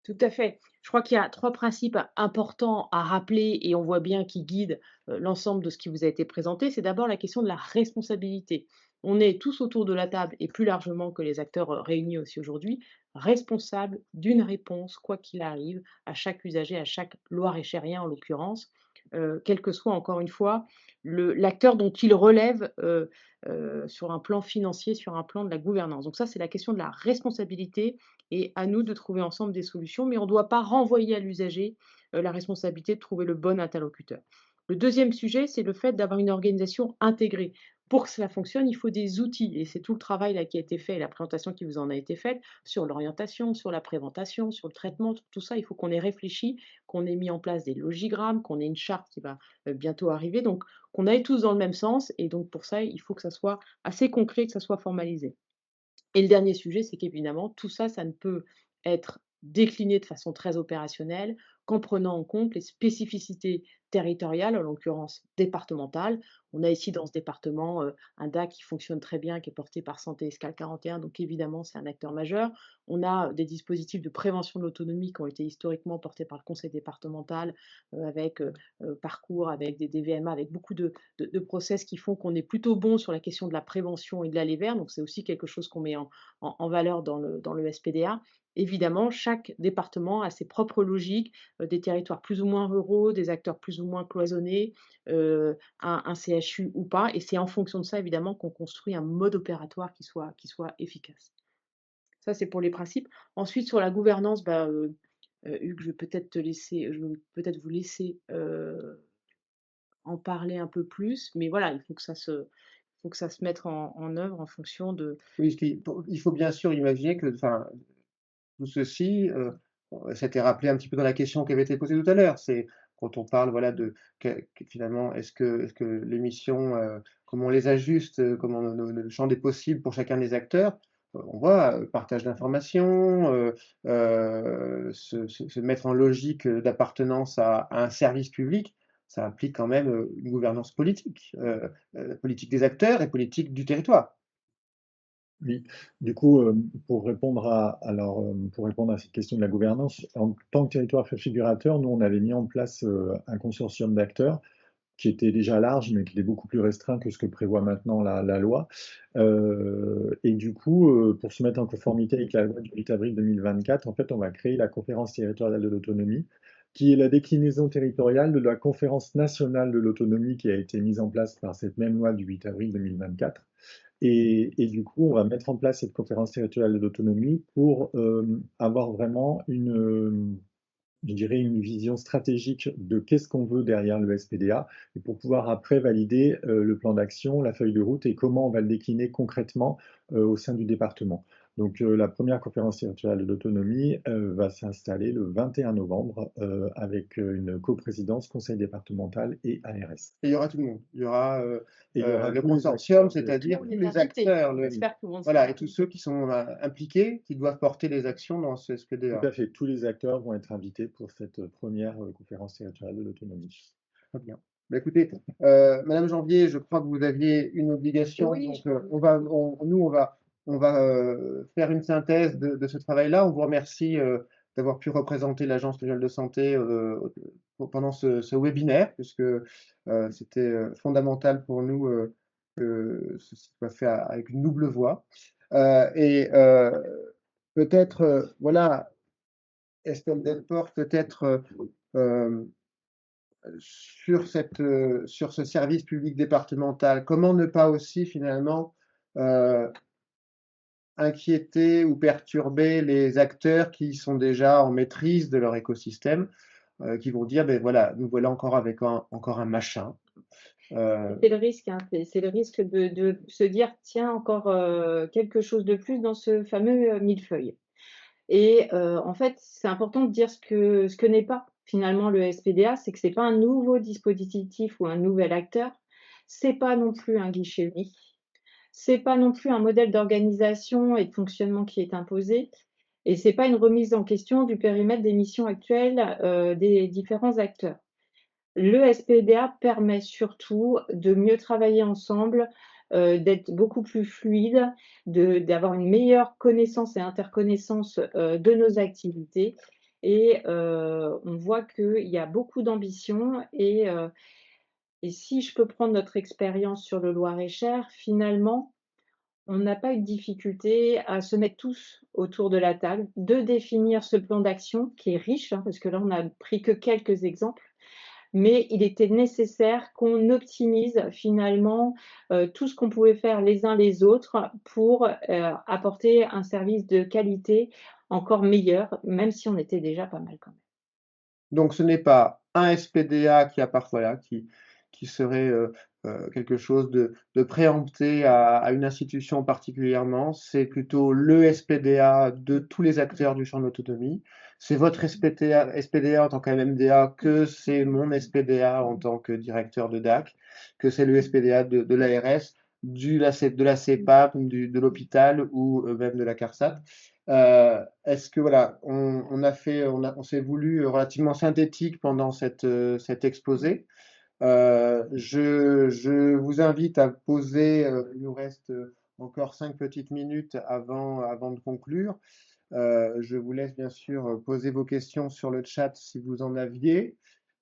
Tout à fait. Je crois qu'il y a 3 principes importants à rappeler et on voit bien qui guident, l'ensemble de ce qui vous a été présenté. C'est d'abord la question de la responsabilité. On est tous autour de la table et plus largement que les acteurs, réunis aussi aujourd'hui, responsables d'une réponse, quoi qu'il arrive, à chaque usager, à chaque Loir-et-Cherien en l'occurrence, quel que soit encore une fois l'acteur dont il relève, sur un plan financier, sur un plan de la gouvernance. Donc ça, c'est la question de la responsabilité et à nous de trouver ensemble des solutions, mais on ne doit pas renvoyer à l'usager la responsabilité de trouver le bon interlocuteur. Le deuxième sujet, c'est le fait d'avoir une organisation intégrée. Pour que cela fonctionne, il faut des outils, et c'est tout le travail là qui a été fait, et la présentation qui vous en a été faite, sur l'orientation, sur la prévention, sur le traitement, tout ça, il faut qu'on ait réfléchi, qu'on ait mis en place des logigrammes, qu'on ait une charte qui va bientôt arriver, donc qu'on aille tous dans le même sens, et donc pour ça, il faut que ça soit assez concret, que ça soit formalisé. Et le dernier sujet, c'est qu'évidemment, tout ça, ça ne peut être décliné de façon très opérationnelle qu'en prenant en compte les spécificités territoriales, en l'occurrence départementales. On a ici dans ce département un DAC qui fonctionne très bien, qui est porté par Santé Escale 41, donc évidemment c'est un acteur majeur. On a des dispositifs de prévention de l'autonomie qui ont été historiquement portés par le conseil départemental avec parcours, avec des DVMA, avec beaucoup de process qui font qu'on est plutôt bon sur la question de la prévention et de l'aller vers. Donc c'est aussi quelque chose qu'on met en valeur dans le SPDA. Évidemment, chaque département a ses propres logiques, des territoires plus ou moins ruraux, des acteurs plus ou moins cloisonnés, un CHU ou pas, et c'est en fonction de ça évidemment qu'on construit un mode opératoire qui soit efficace. Ça, c'est pour les principes. Ensuite, sur la gouvernance, Hugues, je vais peut-être vous laisser en parler un peu plus, mais voilà, il faut que ça se mette en œuvre en fonction de. Oui, il faut bien sûr imaginer que, enfin, tout ceci, c'était rappelé un petit peu dans la question qui avait été posée tout à l'heure. C'est quand on parle, voilà, finalement, est-ce que les missions, comment on les ajuste, comment le champ des possibles pour chacun des acteurs, on voit partage d'informations, se mettre en logique d'appartenance à un service public, ça implique quand même une gouvernance politique, politique des acteurs et politique du territoire. Oui, du coup, pour répondre à cette question de la gouvernance, en tant que territoire préfigurateur, nous, on avait mis en place un consortium d'acteurs qui était déjà large, mais qui était beaucoup plus restreint que ce que prévoit maintenant la loi. Et du coup, pour se mettre en conformité avec la loi du 8 avril 2024, en fait, on va créer la conférence territoriale de l'autonomie, qui est la déclinaison territoriale de la conférence nationale de l'autonomie qui a été mise en place par cette même loi du 8 avril 2024. Et du coup, on va mettre en place cette conférence territoriale de l'autonomie pour avoir vraiment je dirais, une vision stratégique de qu'est-ce qu'on veut derrière le SPDA, et pour pouvoir après valider le plan d'action, la feuille de route et comment on va le décliner concrètement au sein du département. Donc la première conférence territoriale de l'autonomie va s'installer le 21 novembre avec une coprésidence conseil départemental et ARS. Et il y aura tout le monde. Il y aura Et il y aura le tous les consortium, acteurs de- c'est-à-dire Tous tous les les invités. acteurs, J'espère que tout le monde voilà, sera et là. tous ceux qui sont impliqués, qui doivent porter les actions dans ce SPDA. Tout à fait, tous les acteurs vont être invités pour cette première conférence territoriale de l'autonomie. Très bien. Bah, écoutez, Madame Janvier, je crois que vous aviez une obligation, Oui, donc on va faire une synthèse de ce travail-là. On vous remercie d'avoir pu représenter l'Agence régionale de santé pendant ce webinaire, puisque c'était fondamental pour nous que ceci soit fait avec une double voix. Et peut-être, voilà, Estelle Delport, peut-être sur ce service public départemental, comment ne pas aussi finalement euh, inquiéter ou perturber les acteurs qui sont déjà en maîtrise de leur écosystème, qui vont dire, ben voilà, nous voilà encore avec encore un machin. C'est le risque, hein, c'est le risque de se dire, tiens, encore quelque chose de plus dans ce fameux millefeuille. Et en fait, c'est important de dire ce que n'est pas finalement le SPDA, c'est que c'est pas un nouveau dispositif ou un nouvel acteur, c'est pas non plus un guichet unique, c'est pas non plus un modèle d'organisation et de fonctionnement qui est imposé, et c'est pas une remise en question du périmètre des missions actuelles des différents acteurs. Le SPDA permet surtout de mieux travailler ensemble, d'être beaucoup plus fluide, d'avoir une meilleure connaissance et interconnaissance de nos activités. Et on voit qu'il y a beaucoup d'ambition. Et si je peux prendre notre expérience sur le Loir-et-Cher, finalement, on n'a pas eu de difficulté à se mettre tous autour de la table, de définir ce plan d'action qui est riche, hein, parce que là, on n'a pris que quelques exemples, mais il était nécessaire qu'on optimise finalement tout ce qu'on pouvait faire les uns les autres pour apporter un service de qualité encore meilleur, même si on était déjà pas mal quand même. Donc ce n'est pas un SPDA qui appart, voilà, qui serait quelque chose de préempté à une institution particulièrement, c'est plutôt le SPDA de tous les acteurs du champ de l'autonomie. C'est votre SPDA en tant qu'MMDA, que c'est mon SPDA en tant que directeur de DAC, que c'est le SPDA de l'ARS, de la CEPAP, de l'hôpital ou même de la CARSAT. Est-ce que voilà, on s'est voulu relativement synthétique pendant cet exposé. Je vous invite à poser, il nous reste encore 5 petites minutes avant de conclure. Je vous laisse bien sûr poser vos questions sur le chat si vous en aviez,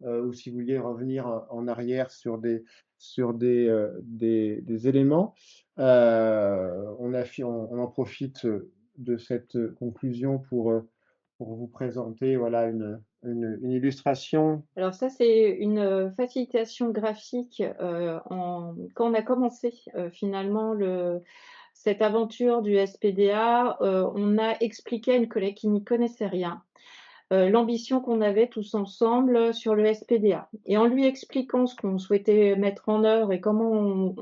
ou si vous vouliez revenir en arrière sur des éléments. On en profite de cette conclusion pour vous présenter voilà, une illustration. Alors ça, c'est une facilitation graphique. Quand on a commencé finalement cette aventure du SPDA, on a expliqué à une collègue qui n'y connaissait rien l'ambition qu'on avait tous ensemble sur le SPDA. Et en lui expliquant ce qu'on souhaitait mettre en œuvre et comment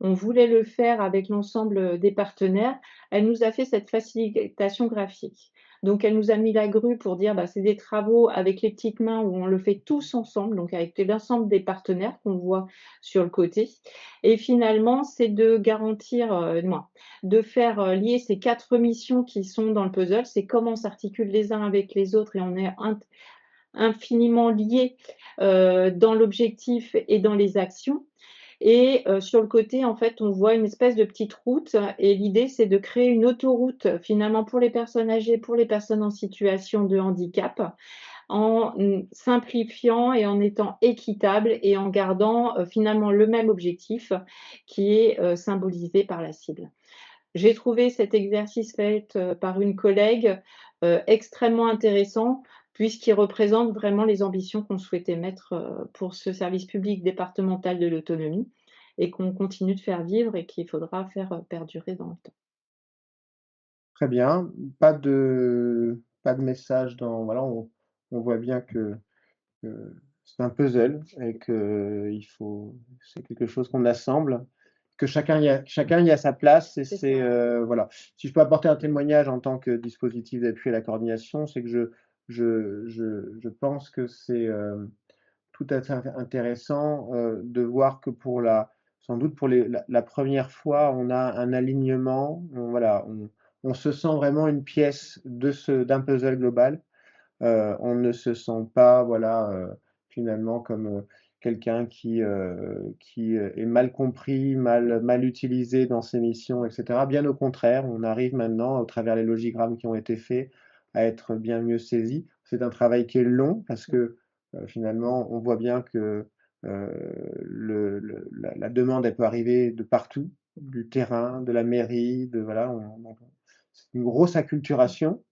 on voulait le faire avec l'ensemble des partenaires, elle nous a fait cette facilitation graphique. Donc, elle nous a mis la grue pour dire bah, c'est des travaux avec les petites mains où on le fait tous ensemble, donc avec l'ensemble des partenaires qu'on voit sur le côté. Et finalement, c'est de garantir, de faire lier ces 4 missions qui sont dans le puzzle, c'est comment on s'articule les uns avec les autres et on est infiniment liés dans l'objectif et dans les actions. Et sur le côté, en fait, on voit une espèce de petite route. Et l'idée, c'est de créer une autoroute finalement pour les personnes âgées, pour les personnes en situation de handicap, en simplifiant et en étant équitable et en gardant finalement le même objectif qui est symbolisé par la cible. J'ai trouvé cet exercice fait par une collègue extrêmement intéressant puisqu'il représente vraiment les ambitions qu'on souhaitait mettre pour ce service public départemental de l'autonomie et qu'on continue de faire vivre et qu'il faudra faire perdurer dans le temps. Très bien, pas de message dans. Voilà, on voit bien que c'est un puzzle et que c'est quelque chose qu'on assemble, que chacun y a sa place. Et C'est c'est ça. voilà. Si je peux apporter un témoignage en tant que dispositif d'appui à la coordination, c'est que je pense que c'est tout à fait intéressant de voir que sans doute pour la première fois, on a un alignement. Voilà, on se sent vraiment une pièce d'un puzzle global. On ne se sent pas, voilà, finalement comme quelqu'un qui est mal compris, mal utilisé dans ses missions, etc. Bien au contraire, on arrive maintenant, au travers les logigrammes qui ont été faits, à être bien mieux saisis. C'est un travail qui est long parce que finalement, on voit bien que la demande, elle peut arriver de partout, du terrain, de la mairie, voilà, c'est une grosse acculturation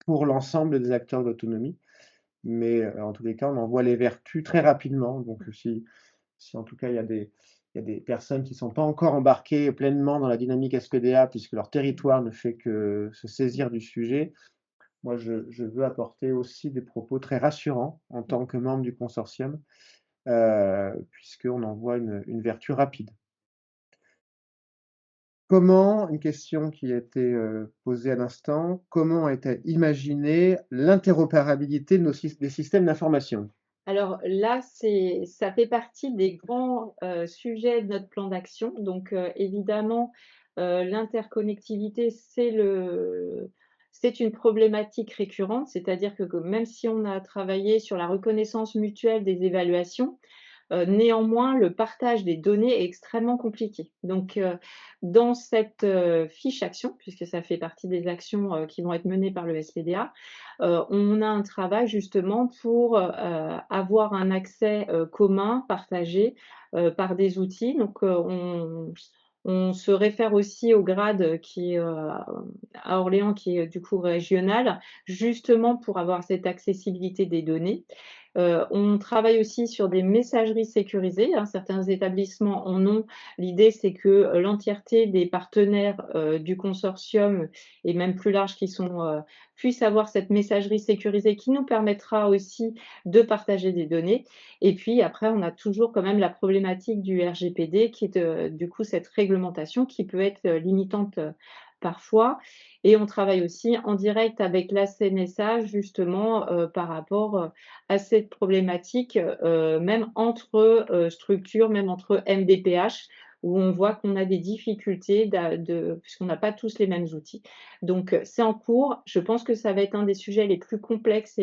pour l'ensemble des acteurs d'autonomie. Mais en tous les cas, on en voit les vertus très rapidement. Donc, si en tout cas, il y a des personnes qui ne sont pas encore embarquées pleinement dans la dynamique SPDA, puisque leur territoire ne fait que se saisir du sujet, moi, je veux apporter aussi des propos très rassurants en tant que membre du consortium, puisqu'on en voit une vertu rapide. Une question qui a été posée à l'instant, comment a été imaginée l'interopérabilité des systèmes d'information? Alors là, ça fait partie des grands sujets de notre plan d'action. Donc évidemment, l'interconnectivité, c'est une problématique récurrente, c'est-à-dire que même si on a travaillé sur la reconnaissance mutuelle des évaluations, néanmoins, le partage des données est extrêmement compliqué. Donc, dans cette fiche action, puisque ça fait partie des actions qui vont être menées par le SPDA, on a un travail justement pour avoir un accès commun, partagé par des outils. Donc, on se réfère aussi au GRAD qui est à Orléans, qui est du coup régional, justement pour avoir cette accessibilité des données. On travaille aussi sur des messageries sécurisées, hein, certains établissements en ont. L'idée, c'est que l'entièreté des partenaires du consortium, et même plus large qui sont, puissent avoir cette messagerie sécurisée qui nous permettra aussi de partager des données. Et puis après, on a toujours quand même la problématique du RGPD, qui est du coup cette réglementation qui peut être limitante parfois. Et on travaille aussi en direct avec la CNSA, justement, par rapport à cette problématique, même entre structures, même entre MDPH, où on voit qu'on a des difficultés puisqu'on n'a pas tous les mêmes outils. Donc, c'est en cours. Je pense que ça va être un des sujets les plus complexes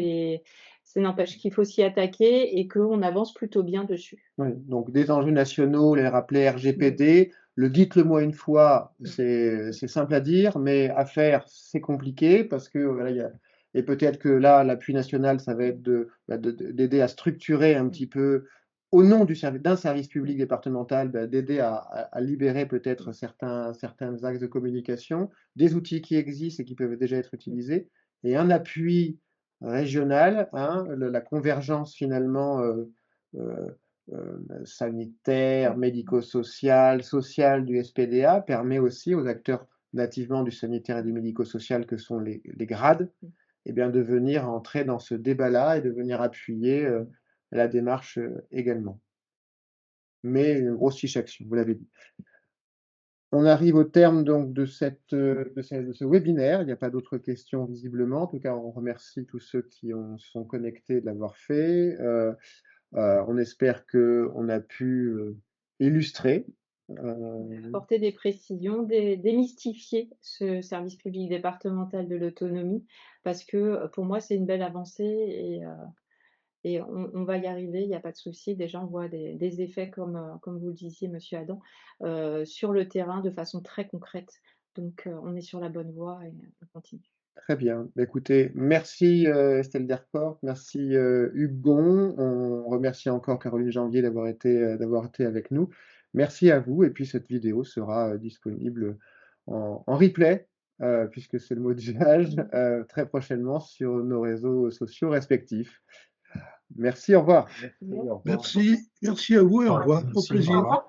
ça n'empêche qu'il faut s'y attaquer et qu'on avance plutôt bien dessus. Oui, donc des enjeux nationaux, les rappeler RGPD, dites-le moi une fois, c'est simple à dire, mais à faire, c'est compliqué parce que voilà, et peut-être que là, l'appui national, ça va être d'aider à structurer un petit peu, au nom d'un service public départemental, d'aider à libérer peut-être certains axes de communication, des outils qui existent et qui peuvent déjà être utilisés, et un appui régional, hein, la convergence finalement sanitaire, médico-social, social du SPDA permet aussi aux acteurs nativement du sanitaire et du médico-social que sont les grades, eh bien, de venir entrer dans ce débat-là et de venir appuyer la démarche également. Mais une grosse fiche action, vous l'avez dit. On arrive au terme donc de ce webinaire. Il n'y a pas d'autres questions visiblement. En tout cas, on remercie tous ceux qui se sont connectés de l'avoir fait. On espère qu'on a pu illustrer. Apporter des précisions, démystifier ce service public départemental de l'autonomie, parce que pour moi, c'est une belle avancée et on va y arriver, il n'y a pas de souci. Déjà, on voit des effets, comme vous le disiez, monsieur Adam, sur le terrain de façon très concrète. Donc, on est sur la bonne voie et on continue. Très bien. Écoutez, merci Estelle Derport, merci Hugues Gon. On remercie encore Caroline Janvier d'avoir été avec nous. Merci à vous. Et puis cette vidéo sera disponible en replay, puisque c'est le mot d'usage, très prochainement sur nos réseaux sociaux respectifs. Merci, au revoir. Merci à vous et au revoir. Au plaisir.